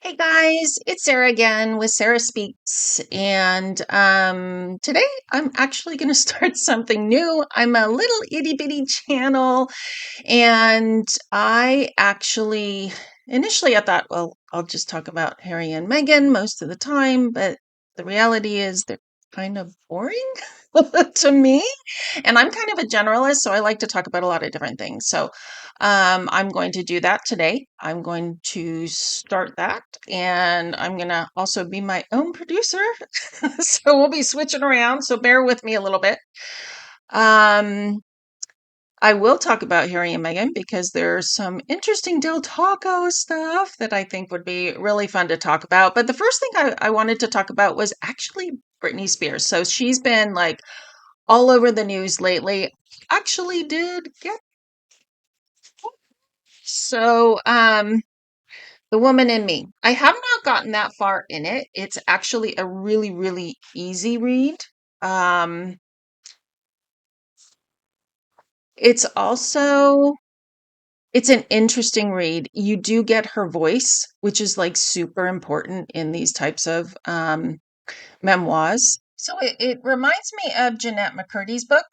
Hey guys, it's Sarah again with Sarah Speaks. And today I'm actually going to start something new. I'm a little itty bitty channel, and initially I thought, well, I'll just talk about Harry and Meghan most of the time, but the reality is they're kind of boring to me. And I'm kind of a generalist, so I like to talk about a lot of different things. So I'm going to do that today. I'm going to start that, and I'm going to also be my own producer. So we'll be switching around. So bear with me a little bit. Um, I will talk about Harry and Meghan because there's some interesting Del Taco stuff that I think would be really fun to talk about. But the first thing I wanted to talk about was actually Britney Spears. So she's been like all over the news lately. Actually did get so The Woman in Me. I have not gotten that far in it. It's actually a really, really easy read. Um it's also it's an interesting read. You do get her voice, which is like super important in these types of memoirs. So it reminds me of Jeanette McCurdy's book,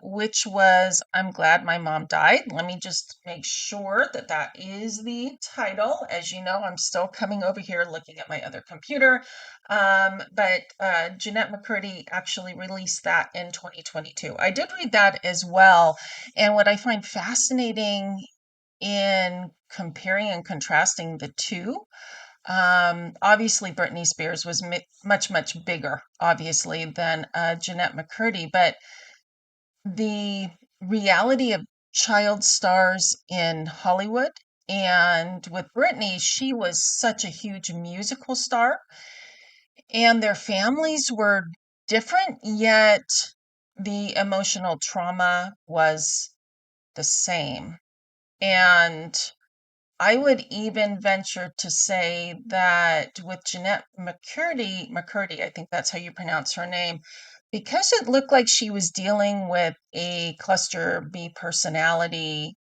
which was I'm Glad My Mom Died. Let me just make sure that that is the title. As you know, I'm still coming over here looking at my other computer. But Jeanette McCurdy actually released that in 2022. I did read that as well. And what I find fascinating in comparing and contrasting the two, obviously, Britney Spears was much, much bigger, obviously, than Jeanette McCurdy, but the reality of child stars in Hollywood, and with Britney, she was such a huge musical star, and their families were different, yet the emotional trauma was the same. And I would even venture to say that with Jeanette McCurdy, I think that's how you pronounce her name, because it looked like she was dealing with a cluster B personality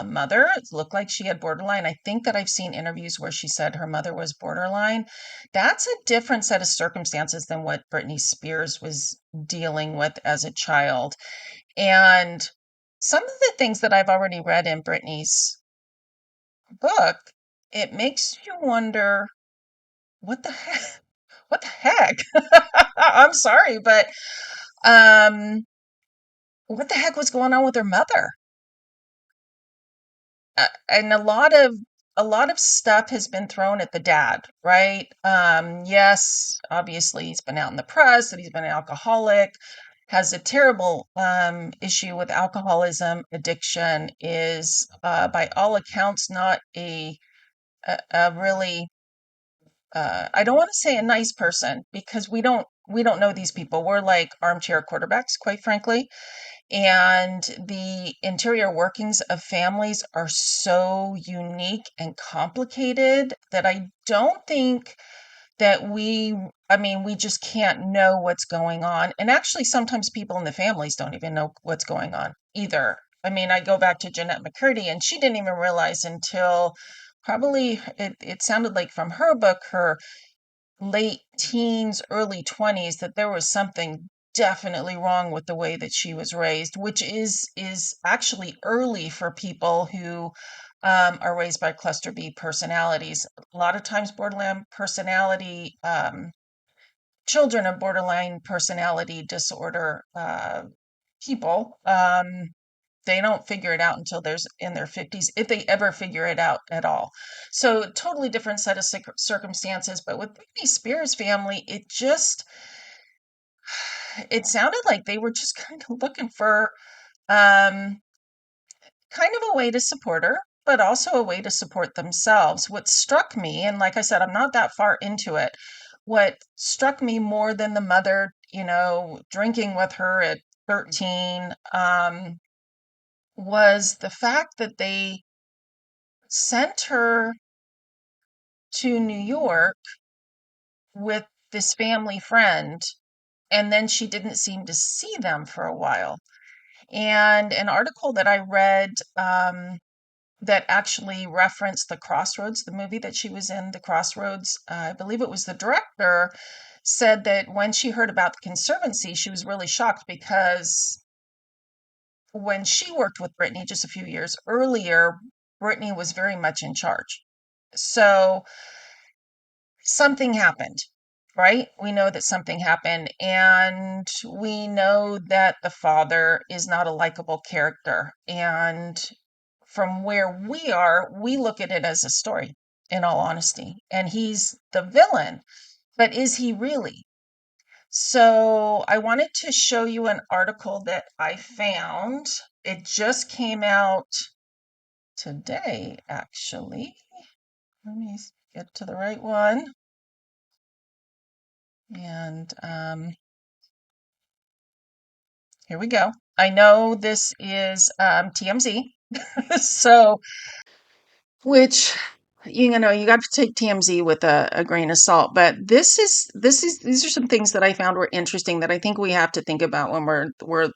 mother. It looked like she had borderline. I think that I've seen interviews where she said her mother was borderline. That's a different set of circumstances than what Britney Spears was dealing with as a child. And some of the things that I've already read in Britney's book, it makes you wonder what the heck, what the heck? I'm sorry, but um, what the heck was going on with her mother? And a lot of stuff has been thrown at the dad, right? Yes, obviously he's been out in the press that he's been an alcoholic, has a terrible issue with alcoholism, addiction, is by all accounts not a really I don't want to say a nice person because we don't know these people. We're like armchair quarterbacks, quite frankly. And the interior workings of families are so unique and complicated that I don't think that I mean, we just can't know what's going on. And actually, sometimes people in the families don't even know what's going on either. I mean, I go back to Jeanette McCurdy, and she didn't even realize until probably it sounded like from her book, her late teens, early 20s, that there was something definitely wrong with the way that she was raised, which is actually early for people who are raised by cluster B personalities. A lot of times, borderline personality children of borderline personality disorder people, they don't figure it out until there's in their 50s, if they ever figure it out at all. So totally different set of circumstances. But with Britney Spears family, it sounded like they were just kind of looking for um, kind of a way to support her, but also a way to support themselves. What struck me, and like I said, I'm not that far into it, what struck me more than the mother, drinking with her at 13, was the fact that they sent her to New York with this family friend, and then she didn't seem to see them for a while. And an article that I read that actually referenced The Crossroads, the movie that she was in, The Crossroads. I believe it was the director, said that when she heard about the Conservancy, she was really shocked because when she worked with Britney just a few years earlier, Britney was very much in charge. So something happened, right? We know that something happened, and we know that the father is not a likable character. And from where we are, we look at it as a story, in all honesty. And he's the villain, but is he really? So I wanted to show you an article that I found. It just came out today, actually. Let me get to the right one. And here we go. I know this is TMZ. So, which, you know, you got to take TMZ with a grain of salt, but these are some things that I found were interesting that I think we have to think about when we're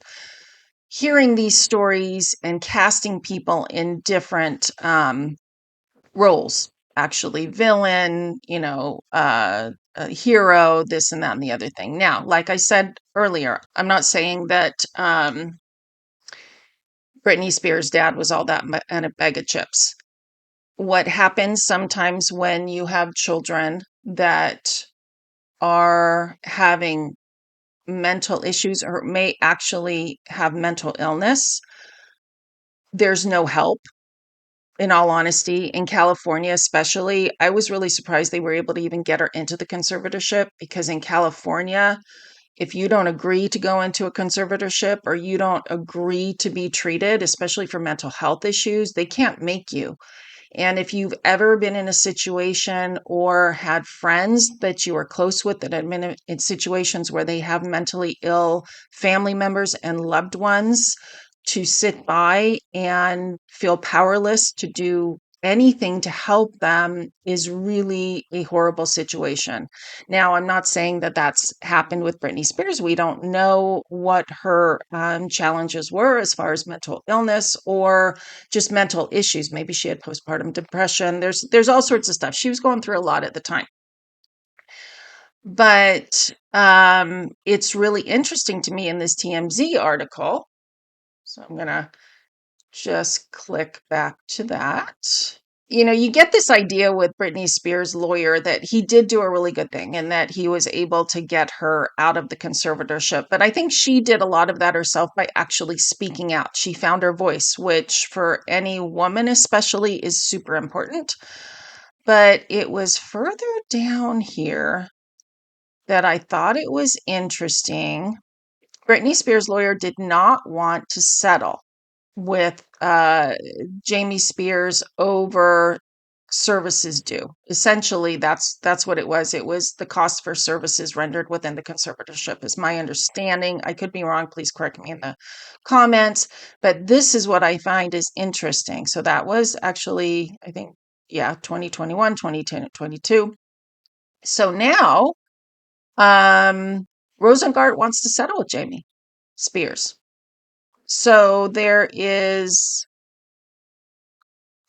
hearing these stories and casting people in different roles, actually villain, a hero, this and that and the other thing. Now, like I said earlier, I'm not saying that Britney Spears' dad was all that and a bag of chips. What happens sometimes when you have children that are having mental issues or may actually have mental illness, there's no help. In all honesty, in California, especially, I was really surprised they were able to even get her into the conservatorship because in California, if you don't agree to go into a conservatorship or you don't agree to be treated, especially for mental health issues, they can't make you. And if you've ever been in a situation or had friends that you are close with that have been in situations where they have mentally ill family members and loved ones, to sit by and feel powerless to do anything to help them is really a horrible situation. Now, I'm not saying that that's happened with Britney Spears. We don't know what her challenges were as far as mental illness or just mental issues. Maybe she had postpartum depression. There's all sorts of stuff. She was going through a lot at the time. But it's really interesting to me in this TMZ article. So I'm going to just click back to that. You know, you get this idea with Britney Spears' lawyer that he did do a really good thing and that he was able to get her out of the conservatorship. But I think she did a lot of that herself by actually speaking out. She found her voice, which for any woman especially is super important. But it was further down here that I thought it was interesting. Britney Spears' lawyer did not want to settle with Jamie Spears over services due. Essentially, that's what it was. It was the cost for services rendered within the conservatorship, is my understanding. I could be wrong. Please correct me in the comments. But this is what I find is interesting. So that was actually, I think, yeah, 2021, 2022. So now, Rosengart wants to settle with Jamie Spears. So there is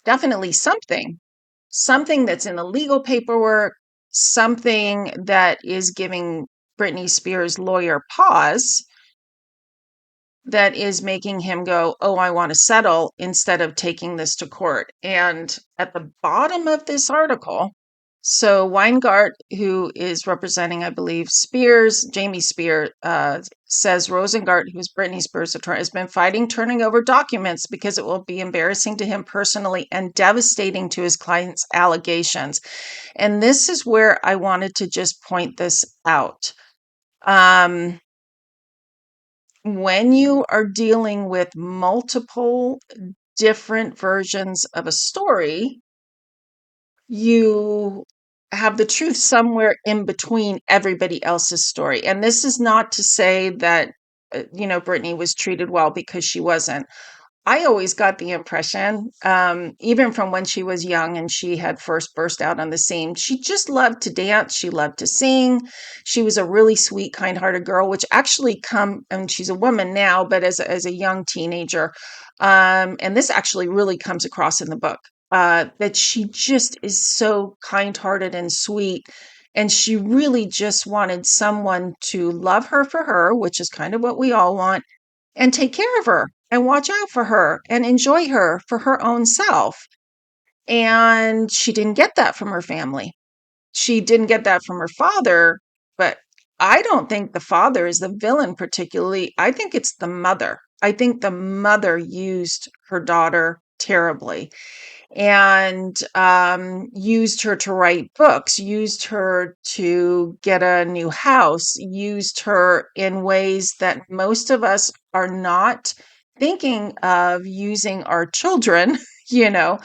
definitely something that's in the legal paperwork, something that is giving Britney Spears' lawyer pause that is making him go, oh, I want to settle instead of taking this to court. And at the bottom of this article, so Weingart, who is representing, I believe, Jamie Spears, says Rosengart, who's Britney Spears' attorney, has been fighting turning over documents because it will be embarrassing to him personally and devastating to his client's allegations. And this is where I wanted to just point this out. When you are dealing with multiple different versions of a story, you have the truth somewhere in between everybody else's story. And this is not to say that, Britney was treated well, because she wasn't. I always got the impression, even from when she was young and she had first burst out on the scene, she just loved to dance. She loved to sing. She was a really sweet, kind-hearted girl, which actually and she's a woman now, but as a young teenager, and this actually really comes across in the book, that she just is so kind-hearted and sweet. And she really just wanted someone to love her for her, which is kind of what we all want, and take care of her and watch out for her and enjoy her for her own self. And she didn't get that from her family. She didn't get that from her father, but I don't think the father is the villain particularly. I think it's the mother. I think the mother used her daughter terribly and used her to write books, used her to get a new house, used her in ways that most of us are not thinking of using our children, you know.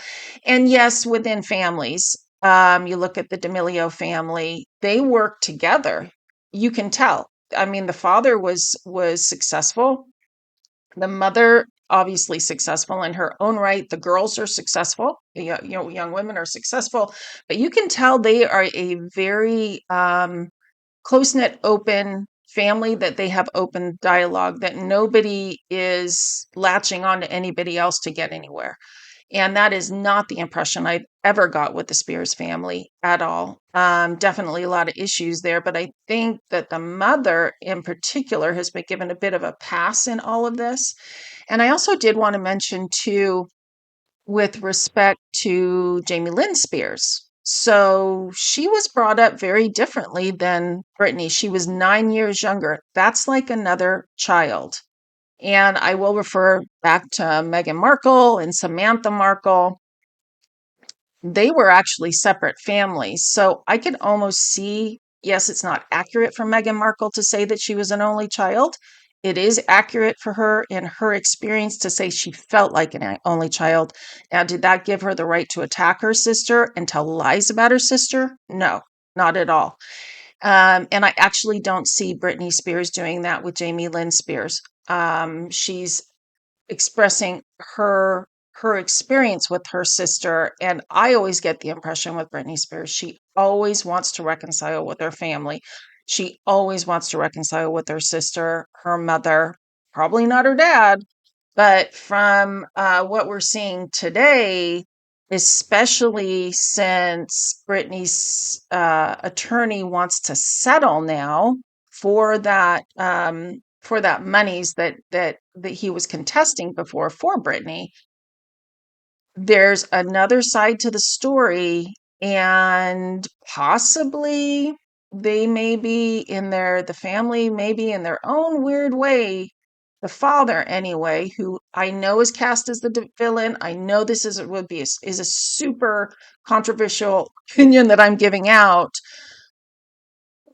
And yes, within families, you look at the D'Amelio family, they work together. You can tell. I mean, the father was successful, the mother obviously successful in her own right, the girls are successful, young women are successful, but you can tell they are a very close-knit, open family, that they have open dialogue, that nobody is latching on to anybody else to get anywhere. And that is not the impression I ever got with the Spears family at all. Definitely a lot of issues there, but I think that the mother in particular has been given a bit of a pass in all of this. And I also did want to mention, too, with respect to Jamie Lynn Spears. So she was brought up very differently than Britney. She was 9 years younger. That's like another child. And I will refer back to Meghan Markle and Samantha Markle. They were actually separate families. So I can almost see, yes, it's not accurate for Meghan Markle to say that she was an only child. It is accurate for her in her experience to say she felt like an only child. Now, did that give her the right to attack her sister and tell lies about her sister? No, not at all. And I actually don't see Britney Spears doing that with Jamie Lynn Spears. She's expressing her experience with her sister, and I always get the impression with Britney Spears, she always wants to reconcile with her family. She always wants to reconcile with her sister, her mother, probably not her dad, but from what we're seeing today, especially since Britney's attorney wants to settle now for that monies that he was contesting before for Britney, there's another side to the story, and possibly they may be in the family, maybe in their own weird way, the father anyway, who I know is cast as the villain. I know this is a super controversial opinion that I'm giving out,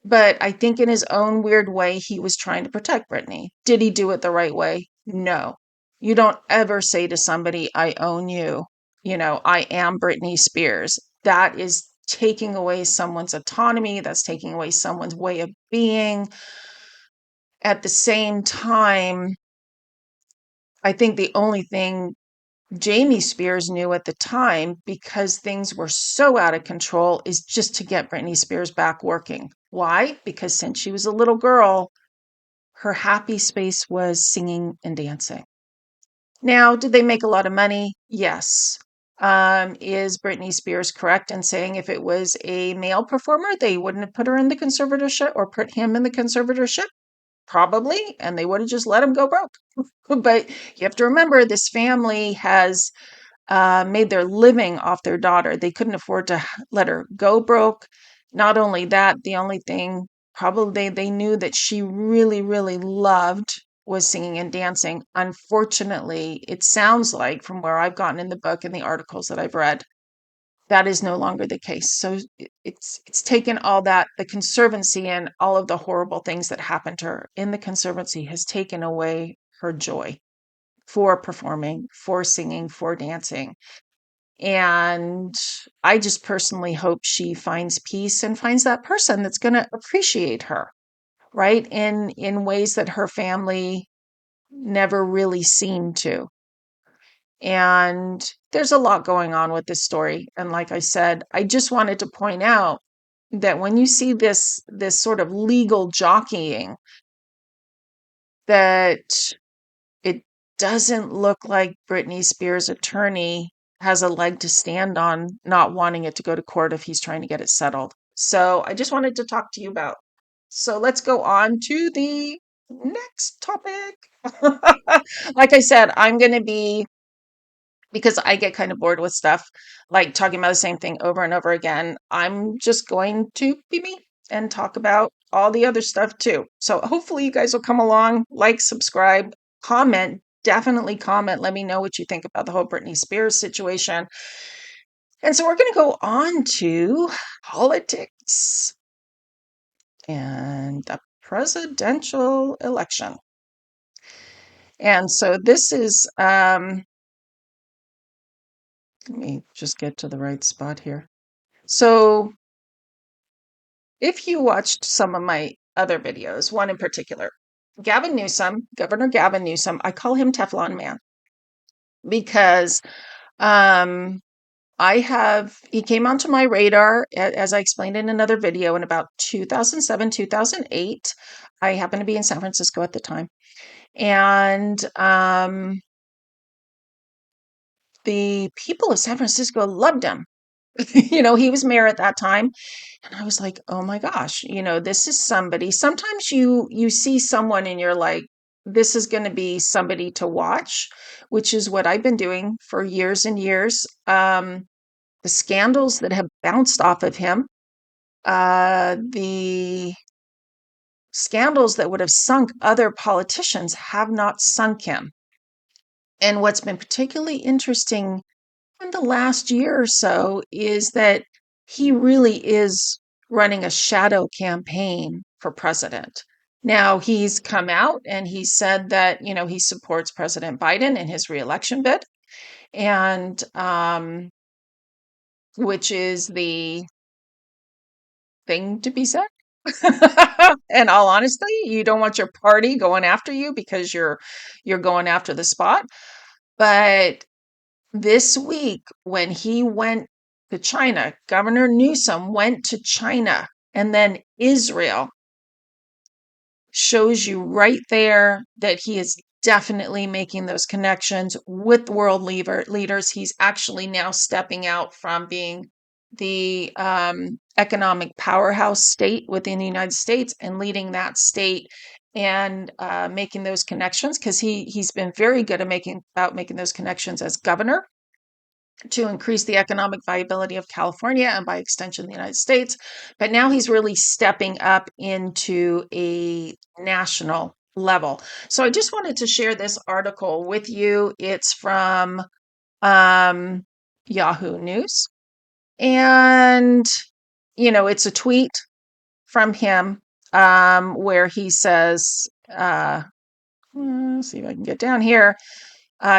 but I think in his own weird way, he was trying to protect Britney. Did he do it the right way? No. You don't ever say to somebody, I own you. I am Britney Spears. That is taking away someone's autonomy. That's taking away someone's way of being. At the same time, I think the only thing Jamie Spears knew at the time, because things were so out of control, is just to get Britney Spears back working. Why? Because since she was a little girl, her happy space was singing and dancing. Now, did they make a lot of money? Yes. Is Britney Spears correct in saying if it was a male performer, they wouldn't have put her in the conservatorship or put him in the conservatorship? Probably, and they would have just let him go broke. But you have to remember, this family has made their living off their daughter. They couldn't afford to let her go broke. Not only that, the only thing probably they knew that she really, really loved was singing and dancing. Unfortunately, it sounds like, from where I've gotten in the book and the articles that I've read, that is no longer the case. So it's taken all that, the conservancy and all of the horrible things that happened to her in the conservancy has taken away her joy for performing, for singing, for dancing. And I just personally hope she finds peace and finds that person that's going to appreciate her, right? In ways that her family never really seemed to. And there's a lot going on with this story. And like I said, I just wanted to point out that when you see this sort of legal jockeying, that it doesn't look like Britney Spears' attorney has a leg to stand on not wanting it to go to court if he's trying to get it settled. So I just wanted to talk to you about. So let's go on to the next topic. Like I said, I'm going to be, because I get kind of bored with stuff, like talking about the same thing over and over again. I'm just going to be me and talk about all the other stuff too. So hopefully you guys will come along, like, subscribe, comment, definitely comment. Let me know what you think about the whole Britney Spears situation. And so we're going to go on to politics and the presidential election. And so this is, let me just get to the right spot here. So if you watched some of my other videos, one in particular, Gavin Newsom, Governor Gavin Newsom, I call him Teflon Man because um, he came onto my radar, as I explained in another video, in about 2007, 2008. I happened to be in San Francisco at the time. And the people of San Francisco loved him. He was mayor at that time. And I was like, oh my gosh, this is somebody. Sometimes you see someone and you're like, this is going to be somebody to watch, which is what I've been doing for years and years. The scandals that have bounced off of him, the scandals that would have sunk other politicians have not sunk him. And what's been particularly interesting in the last year or so is that he really is running a shadow campaign for president. Now, he's come out and he said that, he supports President Biden in his reelection bid, and which is the thing to be said. In all honesty, you don't want your party going after you because you're going after the spot. But this week, when he went to China, Governor Newsom went to China and then Israel, shows you right there that he is definitely making those connections with world leaders. He's actually now stepping out from being the economic powerhouse state within the United States and leading that state and making those connections, because he's been very good at making those connections as governor to increase the economic viability of California and by extension the United States. But now he's really stepping up into a national level. So I just wanted to share this article with you. It's from Yahoo News. And, it's a tweet from him where he says, let's see if I can get down here.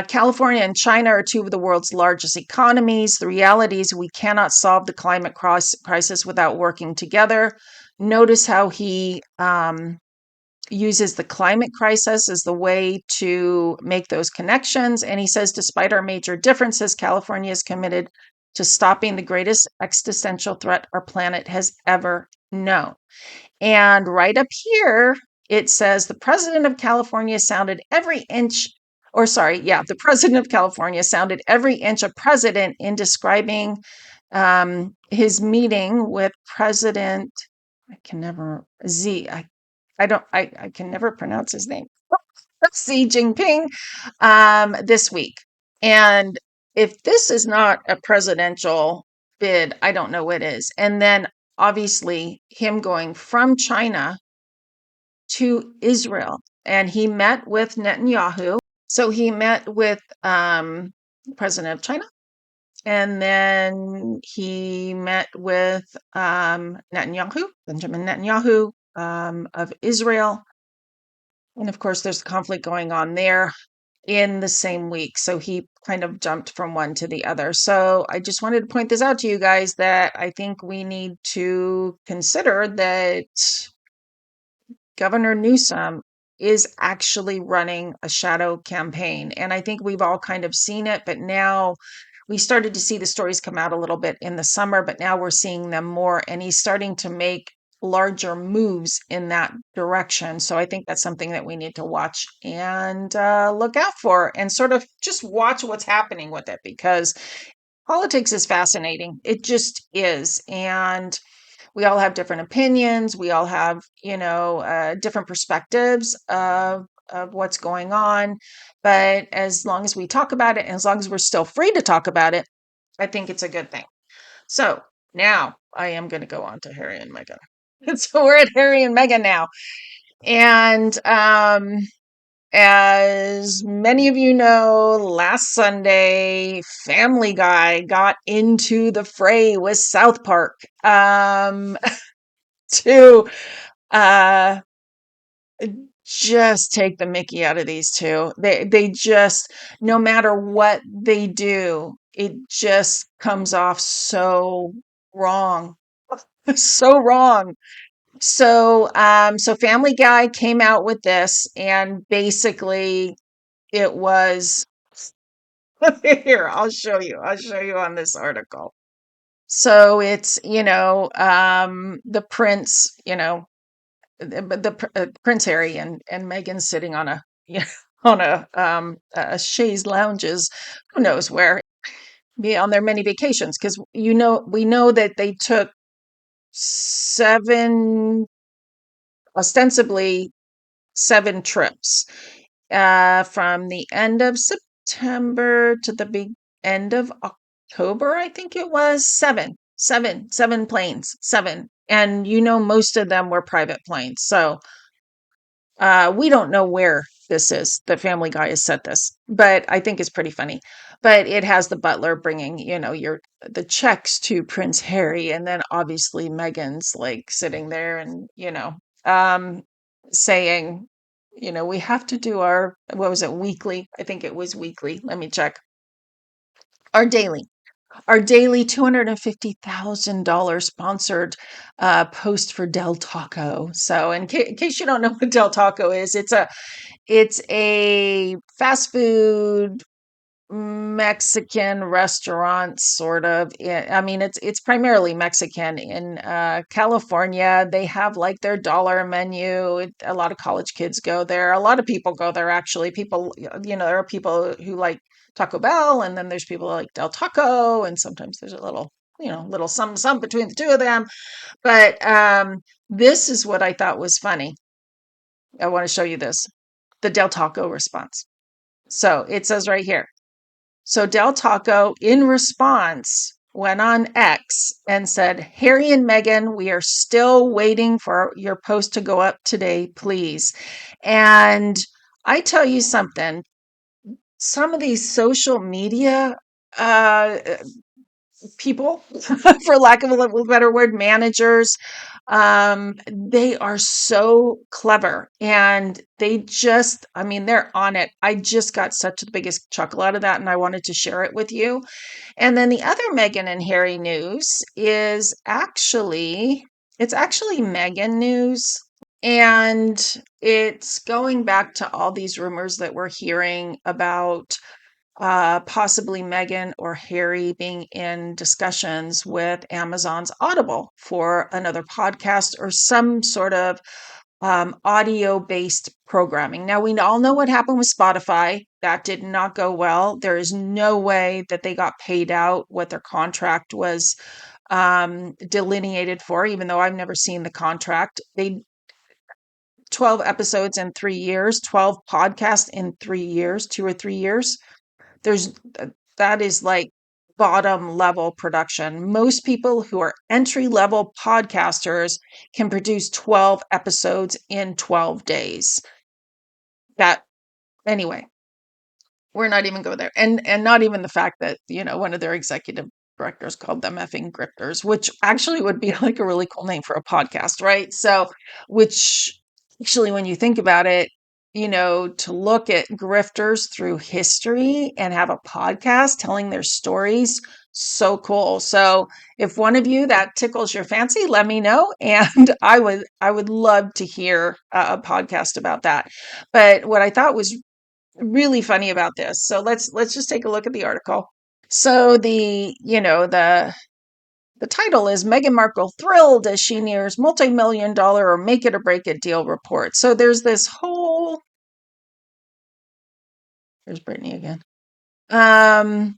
California and China are two of the world's largest economies. The reality is we cannot solve the climate crisis without working together. Notice how he uses the climate crisis as the way to make those connections. And he says, despite our major differences, California is committed to stopping the greatest existential threat our planet has ever known. And right up here, it says the president of California sounded every inch, the president of California sounded every inch a president in describing his meeting with President, I can never, I can never pronounce his name, Xi Jinping, this week. And if this is not a presidential bid, I don't know what is. And then obviously him going from China to Israel, and he met with Netanyahu. So he met with president of China, and then he met with Netanyahu, Benjamin Netanyahu, of Israel. And of course, there's a conflict going on there in the same week. So he kind of jumped from one to the other. So I just wanted to point this out to you guys, that I think we need to consider that Governor Newsom is actually running a shadow campaign. And I think we've all kind of seen it, but now we started to see the stories come out a little bit in the summer, but now we're seeing them more. And he's starting to make larger moves in that direction. So I think that's something that we need to watch and look out for and sort of just watch what's happening with it because politics is fascinating. It just is. And we all have different opinions. We all have, different perspectives of what's going on. But as long as we talk about it, and as long as we're still free to talk about it, I think it's a good thing. So now I am going to go on to Harry and Meghan. So we're at Harry and Meghan now. And as many of you know, last Sunday, Family Guy got into the fray with South Park to uh, just take the Mickey out of these two. They just, no matter what they do, it just comes off so wrong, so wrong. So Family Guy came out with this, and basically it was here. I'll show you. I'll show you on this article. So it's the prince, Prince Harry and Meghan sitting on a on a chaise lounges, who knows where, be on their many vacations because we know that they took seven, ostensibly seven trips from the end of September to the big end of October, I think it was seven planes, seven. And most of them were private planes. So we don't know where this is. The Family Guy has said this, but I think it's pretty funny. But it has the butler bringing, the checks to Prince Harry, and then obviously Meghan's like sitting there and um, saying, we have to do our what was it weekly? I think it was weekly. Let me check. Our daily. Our daily $250,000 sponsored post for Del Taco. So, in case you don't know what Del Taco is, it's a fast food Mexican restaurant, sort of. I mean, it's primarily Mexican in California. They have like their dollar menu. A lot of college kids go there. A lot of people go there, actually. People, there are people who like Taco Bell, and then there's people like Del Taco, and sometimes there's a little, little some between the two of them. But this is what I thought was funny. I want to show you this, the Del Taco response. So it says right here. So Del Taco, in response, went on X and said, Harry and Meghan, we are still waiting for your post to go up today, please. And I tell you something, some of these social media uh, people, for lack of a better word, managers, they are so clever and I mean, they're on it. I just got such the biggest chuckle out of that, and I wanted to share it with you. And then the other Meghan and Harry news is it's actually Meghan news. And it's going back to all these rumors that we're hearing about possibly Meghan or Harry being in discussions with Amazon's Audible for another podcast or some sort of audio based programming. Now, we all know what happened with Spotify. That did not go well. There is no way that they got paid out what their contract was delineated for, even though I've never seen the contract. They 12 episodes in 3 years, 12 podcasts in 3 years, 2 or 3 years. There's that is like bottom level production. Most people who are entry level podcasters can produce 12 episodes in 12 days. That anyway, we're not even go there. And not even the fact that, one of their executive directors called them effing grifters, which actually would be like a really cool name for a podcast, right? So, which actually when you think about it, to look at grifters through history and have a podcast telling their stories. So cool. So if one of you that tickles your fancy, let me know. And I would love to hear a podcast about that. But what I thought was really funny about this. So let's just take a look at the article. So the title is Meghan Markle thrilled as she nears multi-million dollar or make it or break it deal report. So there's Britney again. Um,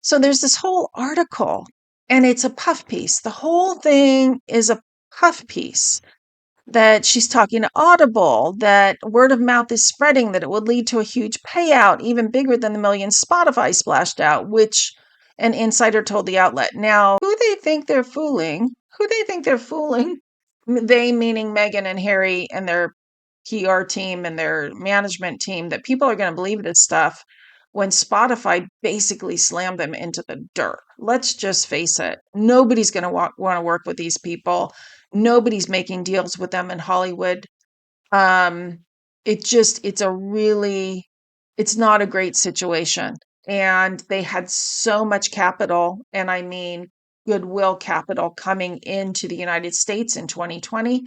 so there's this whole article and it's a puff piece. The whole thing is a puff piece that she's talking to Audible, that word of mouth is spreading, that it would lead to a huge payout, even bigger than the millions Spotify splashed out, which an insider told the outlet. Now, who they think they're fooling? Who they think they're fooling? They meaning Meghan and Harry and their PR team and their management team, that people are going to believe this stuff when Spotify basically slammed them into the dirt. Let's just face it. Nobody's going to want to work with these people. Nobody's making deals with them in Hollywood. Um, it's not a great situation. And they had so much capital, and I mean goodwill capital, coming into the United States in 2020.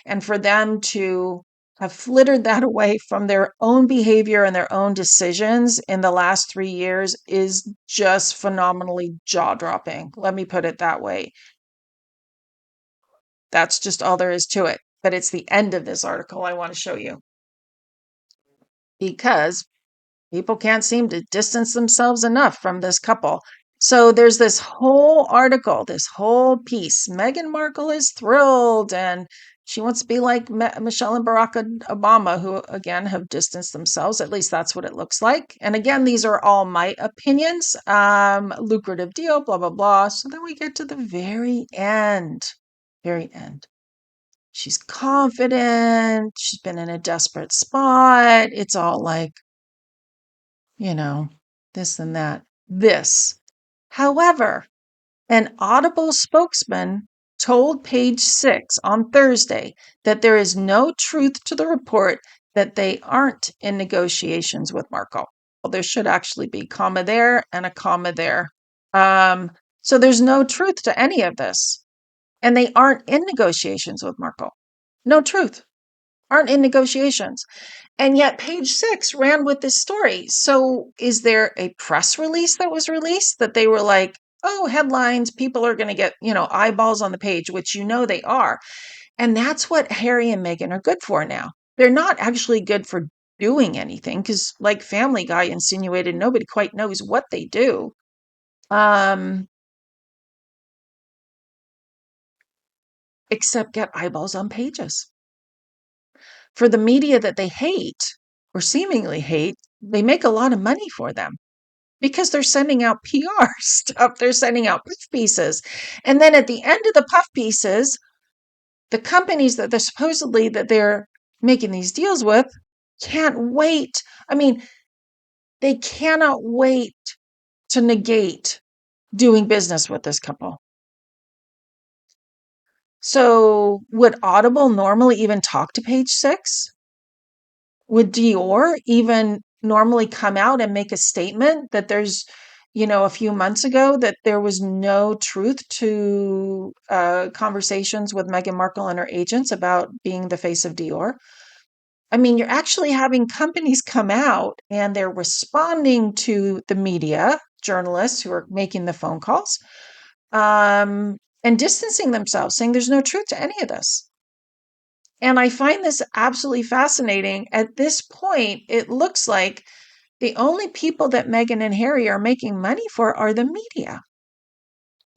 And for them to have flittered that away from their own behavior and their own decisions in the last 3 years is just phenomenally jaw dropping. Let me put it that way. That's just all there is to it. But it's the end of this article I want to show you, because people can't seem to distance themselves enough from this couple. So there's this whole article, this whole piece. Meghan Markle is thrilled and she wants to be like Michelle and Barack Obama, who again have distanced themselves. At least that's what it looks like. And again, these are all my opinions. Lucrative deal, blah, blah, blah. So then we get to the very end. Very end. She's confident. She's been in a desperate spot. It's all like, you know, this and that. This. However, an Audible spokesman told Page Six on Thursday that there is no truth to the report that they aren't in negotiations with Markle. Well, there should actually be comma there and a comma there. So there's no truth to any of this. And they aren't in negotiations with Markle. No truth. Aren't in negotiations. And yet Page Six ran with this story. So is there a press release that was released that they were like, oh, headlines, people are going to get, eyeballs on the page, which they are. And that's what Harry and Meghan are good for now. They're not actually good for doing anything because, like Family Guy insinuated, nobody quite knows what they do. Except get eyeballs on pages. For the media that they hate or seemingly hate, they make a lot of money for them because they're sending out PR stuff. They're sending out puff pieces. And then at the end of the puff pieces, the companies that they're making these deals with can't wait. I mean, they cannot wait to negate doing business with this couple. So would Audible normally even talk to Page Six? Would Dior even normally come out and make a statement that there's, a few months ago that there was no truth to conversations with Meghan Markle and her agents about being the face of Dior? I mean, you're actually having companies come out and they're responding to the media, journalists who are making the phone calls, and distancing themselves, saying there's no truth to any of this. And I find this absolutely fascinating. At this point, it looks like the only people that Meghan and Harry are making money for are the media.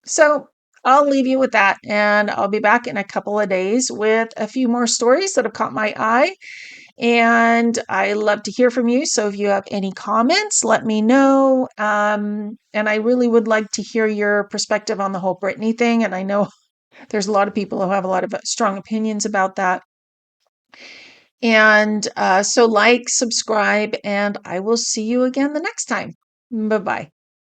So I'll leave you with that. And I'll be back in a couple of days with a few more stories that have caught my eye. And I love to hear from you. So if you have any comments, let me know. And I really would like to hear your perspective on the whole Britney thing. And I know there's a lot of people who have a lot of strong opinions about that. And so like, subscribe, and I will see you again the next time. Bye-bye.